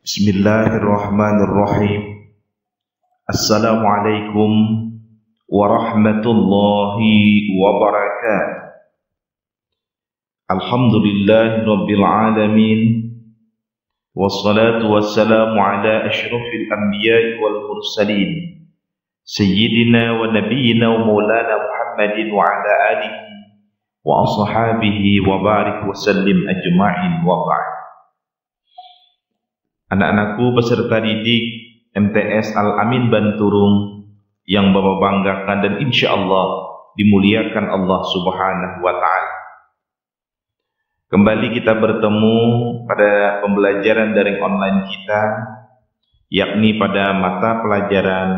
Bismillahirrahmanirrahim. Assalamualaikum warahmatullahi wabarakatuh. Alhamdulillahirabbil alamin. Wassalatu wassalamu ala asyrafil anbiya'i wal mursalin. Sayyidina wa nabiyyina wa maulana Muhammadin wa ala alihi wa ashabihi wa barik wa sallim ajma'in wa ba'd. Anak-anakku peserta didik MTS Al-Amin Banturung yang Bapak banggakan dan insya Allah dimuliakan Allah Subhanahu wa Ta'ala. Kembali kita bertemu pada pembelajaran daring online kita, yakni pada mata pelajaran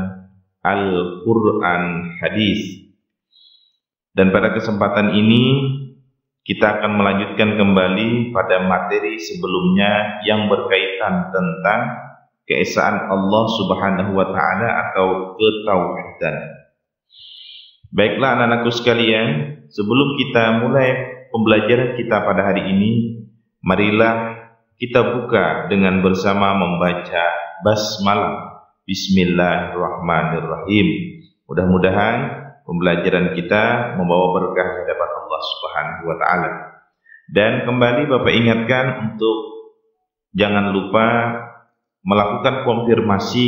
Al-Quran Hadis. Dan pada kesempatan ini kita akan melanjutkan kembali pada materi sebelumnya yang berkaitan tentang keesaan Allah Subhanahu wa Ta'ala atau ketauhidan. Baiklah anak-anakku sekalian, sebelum kita mulai pembelajaran kita pada hari ini, marilah kita buka dengan bersama membaca basmalah. Bismillahirrahmanirrahim. Mudah-mudahan pembelajaran kita membawa berkah di hadapan Allah Subhanahu wa Ta'ala. Dan kembali Bapak ingatkan untuk jangan lupa melakukan konfirmasi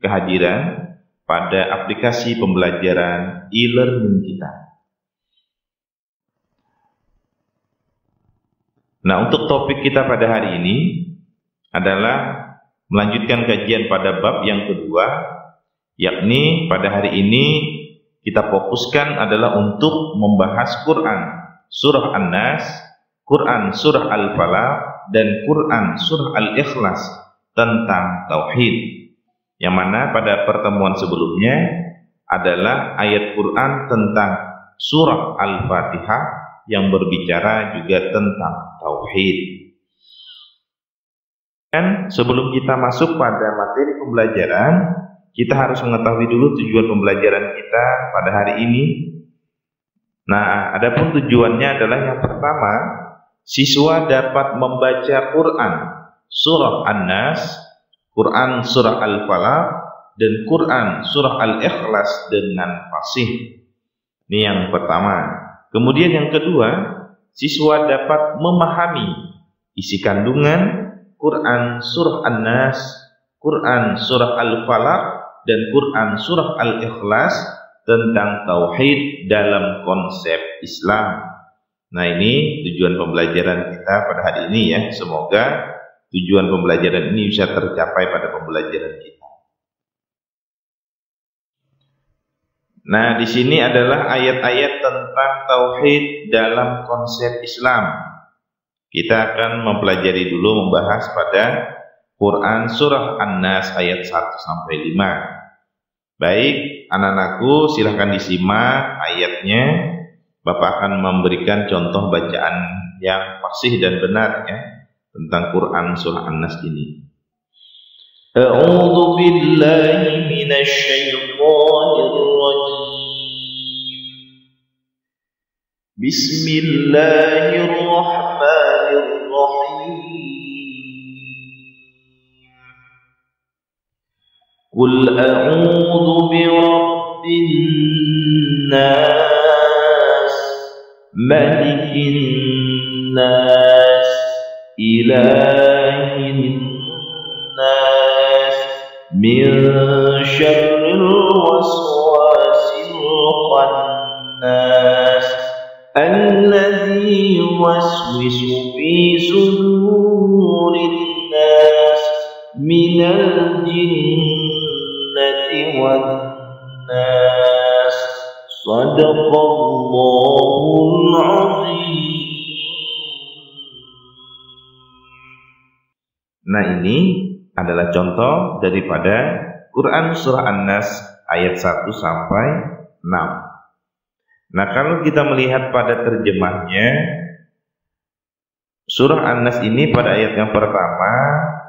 kehadiran pada aplikasi pembelajaran e-learning kita. Nah, untuk topik kita pada hari ini adalah melanjutkan kajian pada bab yang kedua, yakni pada hari ini kita fokuskan adalah untuk membahas Quran surah An-Nas, Quran surah Al-Falaq, dan Quran surah Al-Ikhlas tentang tauhid. Yang mana pada pertemuan sebelumnya adalah ayat Quran tentang surah Al-Fatihah yang berbicara juga tentang tauhid. Dan sebelum kita masuk pada materi pembelajaran, kita harus mengetahui dulu tujuan pembelajaran kita pada hari ini. Nah, adapun tujuannya adalah yang pertama, siswa dapat membaca Quran surah An-Nas, Quran surah Al-Falaq, dan Quran surah Al-Ikhlas dengan fasih. Ini yang pertama. Kemudian yang kedua, siswa dapat memahami isi kandungan Quran surah An-Nas, Quran surah Al-Falaq, dan Quran surah Al-Ikhlas tentang tauhid dalam konsep Islam. Nah, ini tujuan pembelajaran kita pada hari ini ya. Semoga tujuan pembelajaran ini bisa tercapai pada pembelajaran kita. Nah, di sini adalah ayat-ayat tentang tauhid dalam konsep Islam. Kita akan mempelajari dulu membahas pada Quran surah An-Nas ayat 1 sampai 5. Baik, anak-anakku silahkan disimak ayatnya. Bapak akan memberikan contoh bacaan yang fasih dan benar ya tentang Quran surah An-Nas ini. A'udzu billahi minasy syaithanir rajim. Bismillahirrahmanirrahim. Qul a'udzu birabbin nas, malikin nas, ilahin nas, min syarril waswasil khannas, alladzi yuwaswisu fi sudurin nas, minal jinnati wan nas. Shadaqallahul azim. Nah, ini adalah contoh daripada Quran surah An-Nas ayat 1 sampai 6. Nah, kalau kita melihat pada terjemahnya, surah An-Nas ini pada ayat yang pertama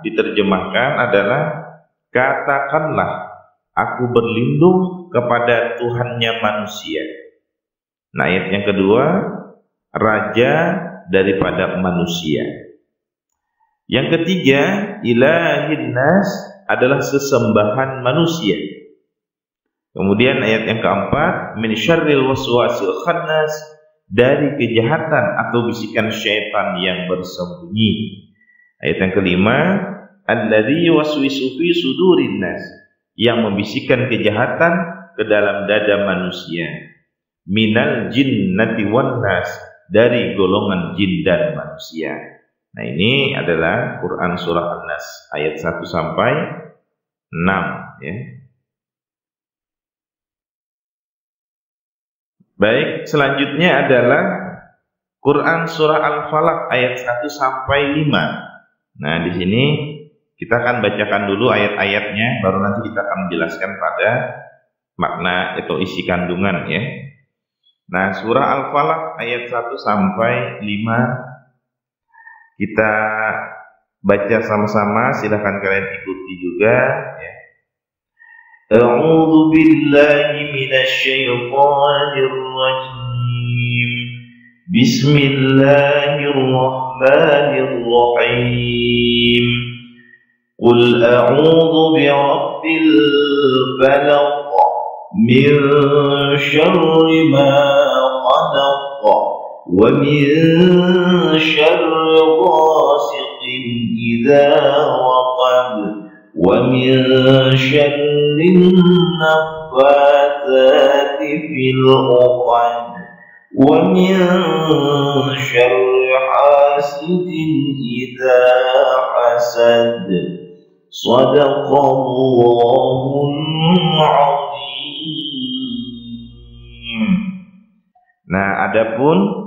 diterjemahkan adalah katakanlah aku berlindung kepada Tuhannya manusia. Nah, ayat yang kedua, raja daripada manusia. Yang ketiga, ilahin nas adalah sesembahan manusia. Kemudian ayat yang keempat, min syarril waswasil khannas, dari kejahatan atau bisikan syaitan yang bersembunyi. Ayat yang kelima, alladzi yuwaswisu fi sudurin nas, yang membisikkan kejahatan ke dalam dada manusia. Minal jinnati wan nas, dari golongan jin dan manusia. Nah, ini adalah Quran surah An-Nas ayat 1 sampai 6 ya. Baik, selanjutnya adalah Quran surah Al-Falaq ayat 1 sampai 5. Nah, di sini kita akan bacakan dulu ayat-ayatnya, baru nanti kita akan menjelaskan pada makna atau isi kandungan ya. Nah, surah Al-Falaq ayat 1 sampai 5 kita baca sama-sama, silakan kalian ikuti juga ya. A'udzu billahi minasy syaithanir rajim. Bismillahirrahmanirrahim. Qul a'udzu birabbil falaq min syarri ma khalaq wa min syarri ghasiqin idza waqab wa min syarri naffatsati fil 'uqad wa min syarri hasidin idza hasad. Shadaqallahul 'azim. Nah, adapun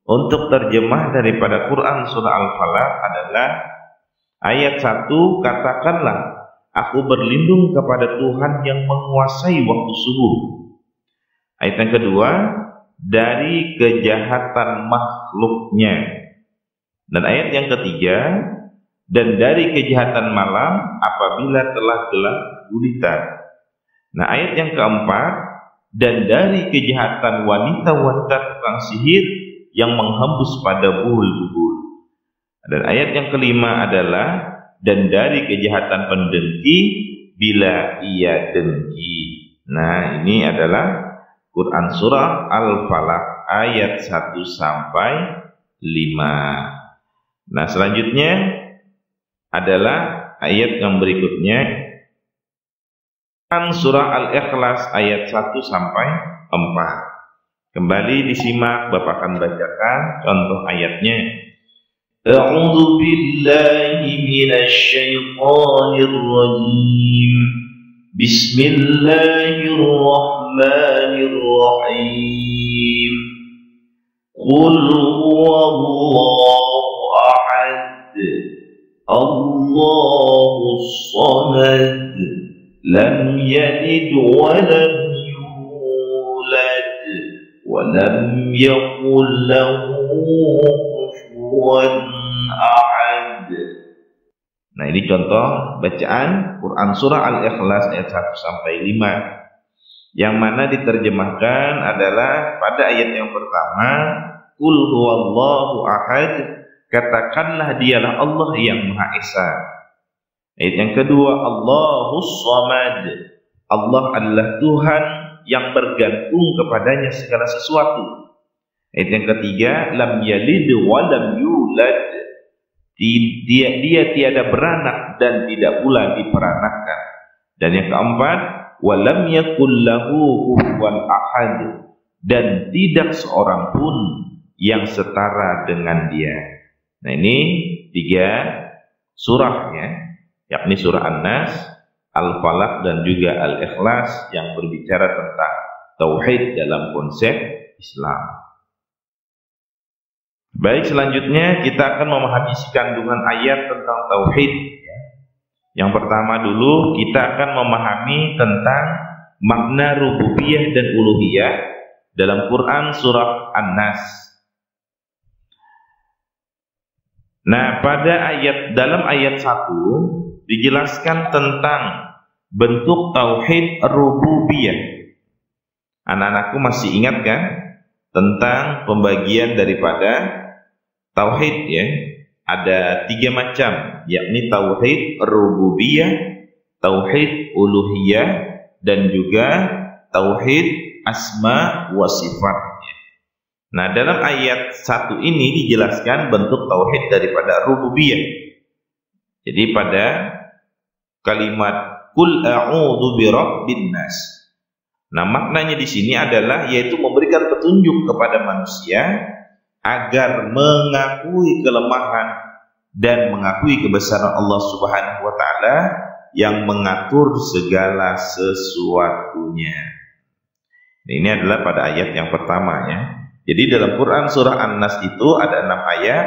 untuk terjemah daripada Quran surah Al-Falaq adalah ayat 1, katakanlah aku berlindung kepada Tuhan yang menguasai waktu subuh. Ayat yang kedua, dari kejahatan makhluknya. Dan ayat yang ketiga, dan dari kejahatan malam apabila telah gelap gulita. Nah, ayat yang keempat, dan dari kejahatan wanita-wanita tukang sihir yang menghembus pada buhul-buhul. Dan ayat yang kelima adalah, dan dari kejahatan pendengki bila ia dengki. Nah, ini adalah Quran surah Al-Falaq ayat 1 sampai 5. Nah, selanjutnya adalah ayat yang berikutnya, surah Al-Ikhlas ayat 1 sampai 4. Kembali disimak, Bapak akan bacakan contoh ayatnya. A'udzu billahi minasy syaithanir rajim. Bismillahirrahmanirrahim. Qul huwallahu ahad, Allahus samad, lam yalid wa lam yulad wa lam yakul lahu kufuwan ahad. Nah, ini contoh bacaan Quran surah Al-Ikhlas ayat 1 sampai 5. Yang mana diterjemahkan adalah pada ayat yang pertama, Qul huwallahu ahad, katakanlah dialah Allah yang Maha Esa. Ayat yang kedua, Allahus samad, Allah adalah Tuhan yang bergantung kepadanya segala sesuatu. Ayat yang ketiga, lam yalid wa lam yulad, dia tiada beranak dan tidak pula diperanakkan. Dan yang keempat, wa lam yakul lahu kufuwan ahad, dan tidak seorang pun yang setara dengan dia. Nah, ini 3 surahnya, yakni surah An-Nas, Al-Falaq dan juga Al-Ikhlas yang berbicara tentang tauhid dalam konsep Islam. Baik, selanjutnya kita akan memahami isi kandungan ayat tentang tauhid. Yang pertama dulu kita akan memahami tentang makna rububiyah dan uluhiyah dalam Quran surah An-Nas. Nah, dalam ayat 1 dijelaskan tentang bentuk tauhid rububiyah. Anak-anakku masih ingat kan tentang pembagian daripada tauhid ya? ada 3 macam, yakni tauhid rububiyah, tauhid uluhiyah, dan juga tauhid asma wa sifat. Nah, dalam ayat 1 ini dijelaskan bentuk tauhid daripada rububiyah. Jadi pada kalimat qul a'udzu birabbin nas. Nah, maknanya di sini adalah yaitu memberikan petunjuk kepada manusia agar mengakui kelemahan dan mengakui kebesaran Allah Subhanahu wa taala yang mengatur segala sesuatunya. Ini adalah pada ayat yang pertama ya. Jadi dalam Quran surah An-Nas itu ada 6 ayat.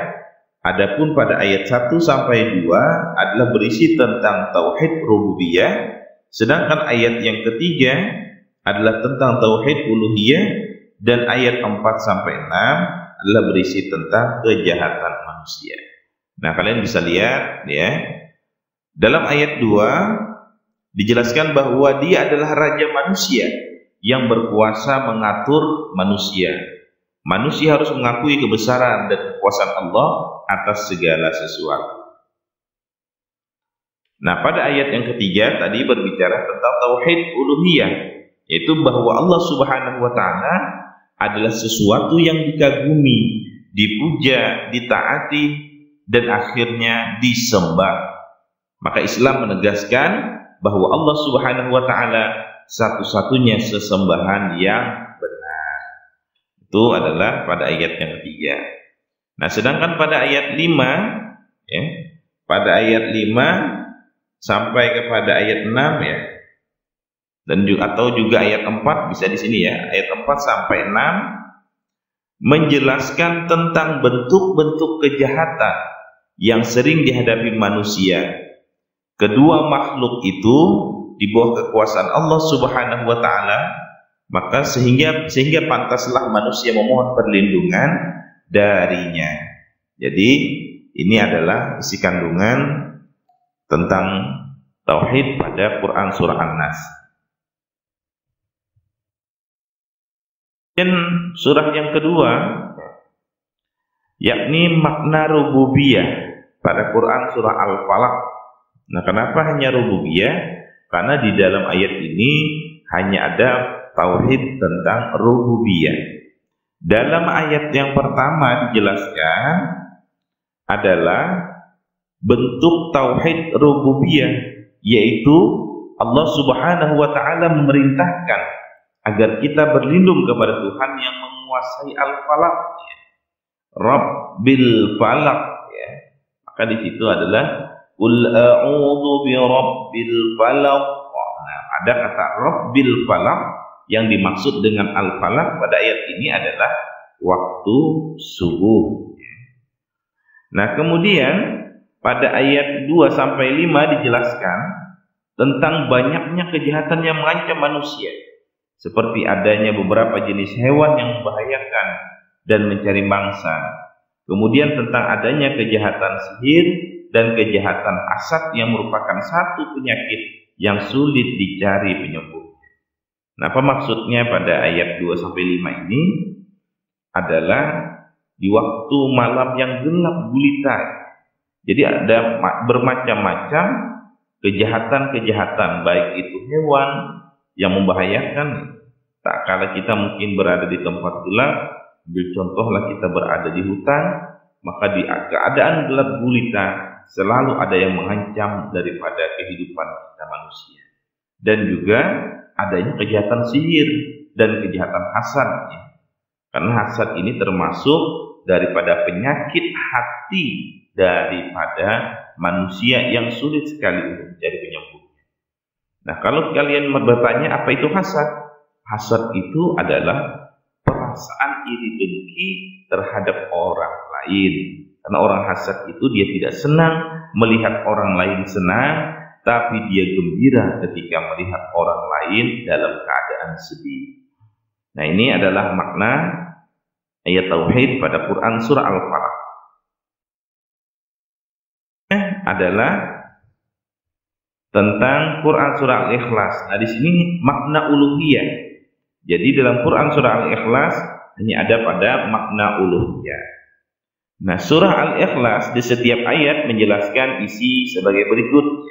Adapun pada ayat 1 sampai 2 adalah berisi tentang tauhid rububiyah, sedangkan ayat yang ketiga adalah tentang tauhid uluhiyah, dan ayat 4 sampai 6 adalah berisi tentang kejahatan manusia. Nah, kalian bisa lihat ya. Dalam ayat 2 dijelaskan bahwa dia adalah raja manusia yang berkuasa mengatur manusia. Manusia harus mengakui kebesaran dan kekuasaan Allah atas segala sesuatu. Nah, pada ayat yang ketiga tadi berbicara tentang tauhid uluhiyah, yaitu bahwa Allah Subhanahu wa taala adalah sesuatu yang dikagumi, dipuja, ditaati, dan akhirnya disembah. Maka Islam menegaskan bahwa Allah Subhanahu wa taala satu-satunya sesembahan yang benar. Itu adalah pada ayat yang ketiga. Nah, sedangkan pada ayat 5 ya, pada ayat 5 sampai kepada ayat 6 ya, dan juga atau juga ayat 4 bisa di sini ya, ayat 4 sampai 6 menjelaskan tentang bentuk-bentuk kejahatan yang sering dihadapi manusia. Kedua makhluk itu di bawah kekuasaan Allah Subhanahu wa taala, maka sehingga pantaslah manusia memohon perlindungan darinya. Jadi ini adalah isi kandungan tentang tauhid pada Quran surah An-Nas. Dan surah yang kedua yakni makna rububiyah pada Quran surah Al-Falaq. Nah, kenapa hanya rububiyah? Karena di dalam ayat ini hanya ada tauhid tentang rububiyah. Dalam ayat yang pertama dijelaskan adalah bentuk tauhid rububiyah, yaitu Allah Subhanahu wa taala memerintahkan agar kita berlindung kepada Tuhan yang menguasai al-falaq, Rabbil falaq ya. Maka di situ adalah qul a'udzu birabbil falaq. Nah, ada kata Rabbil falaq yang dimaksud dengan al-falaq pada ayat ini adalah waktu subuh. Nah, kemudian pada ayat 2 sampai 5 dijelaskan tentang banyaknya kejahatan yang mengancam manusia, seperti adanya beberapa jenis hewan yang membahayakan dan mencari mangsa. Kemudian tentang adanya kejahatan sihir dan kejahatan hasad yang merupakan satu penyakit yang sulit dicari penyembuh. Nah, apa maksudnya pada ayat 2 sampai 5 ini adalah di waktu malam yang gelap gulita. Jadi ada bermacam-macam kejahatan-kejahatan, baik itu hewan yang membahayakan. Tak kala kita mungkin berada di tempat gelap, ambil contohlah kita berada di hutan, maka di keadaan gelap gulita selalu ada yang mengancam daripada kehidupan kita manusia. Dan juga adanya kejahatan sihir dan kejahatan hasad ya. Karena hasad ini termasuk daripada penyakit hati daripada manusia yang sulit sekali untuk menjadi penyembuhnya. Nah, kalau kalian bertanya apa itu hasad? Hasad itu adalah perasaan iri dengki terhadap orang lain. Karena orang hasad itu dia tidak senang melihat orang lain senang, tapi dia gembira ketika melihat orang lain dalam keadaan sedih. Nah, ini adalah makna ayat tauhid pada Quran surah Al-Falaq. Adalah tentang Quran surah Al-Ikhlas. Nah, di sini makna uluhiyah. Jadi dalam Quran surah Al-Ikhlas hanya ada pada makna uluhiyah. Nah, surah Al-Ikhlas di setiap ayat menjelaskan isi sebagai berikut.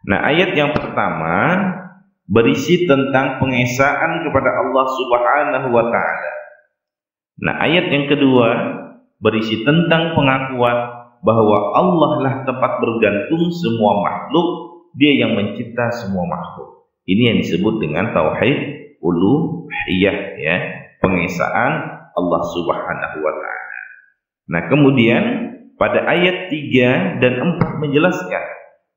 Nah, ayat yang pertama berisi tentang pengesaan kepada Allah Subhanahu wa taala. Nah, ayat yang kedua berisi tentang pengakuan bahwa Allah lah tempat bergantung semua makhluk, Dia yang mencipta semua makhluk. Ini yang disebut dengan tauhid uluhiyah, ya, pengesaan Allah Subhanahu wa taala. Nah, kemudian pada ayat 3 dan 4 menjelaskan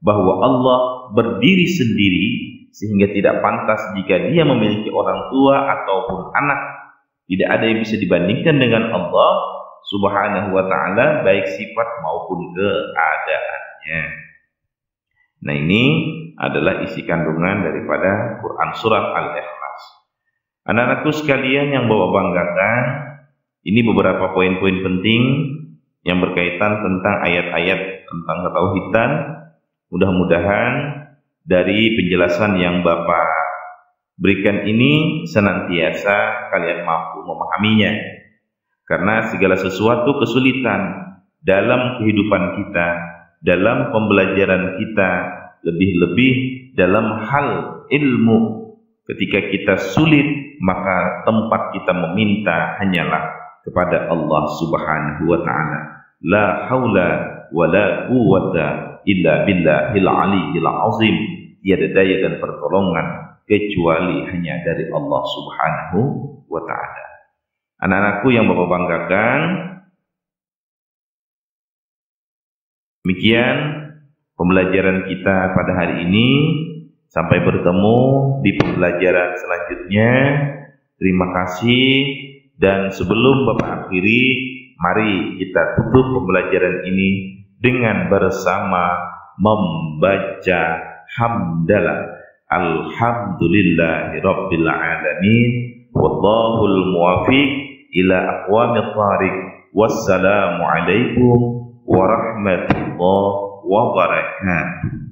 bahwa Allah berdiri sendiri sehingga tidak pantas jika Dia memiliki orang tua ataupun anak. Tidak ada yang bisa dibandingkan dengan Allah Subhanahu wa taala, baik sifat maupun keadaannya. Nah, ini adalah isi kandungan daripada Quran surah Al-Ikhlas. Anak-anakku sekalian yang Bapak banggakan, ini beberapa poin-poin penting yang berkaitan tentang ayat-ayat tentang ketauhidan. Mudah-mudahan dari penjelasan yang Bapak berikan ini senantiasa kalian mampu memahaminya. Karena segala sesuatu kesulitan dalam kehidupan kita, dalam pembelajaran kita, lebih-lebih dalam hal ilmu, ketika kita sulit, maka tempat kita meminta hanyalah kepada Allah Subhanahu wa taala. La haula wa la quwwata illa billahil aliyyil azim. Tiada daya dan pertolongan kecuali hanya dari Allah Subhanahu wa taala. Anak-anakku yang Bapak banggakan, demikian pembelajaran kita pada hari ini. Sampai bertemu di pembelajaran selanjutnya. Terima kasih. Dan sebelum Bapak akhiri, mari kita tutup pembelajaran ini dengan bersama membaca hamdalah. Alhamdulillahirabbil alamin. Wallahul muwaffiq ila aqwamit thariq. Wassalamu alaikum warahmatullahi wabarakatuh.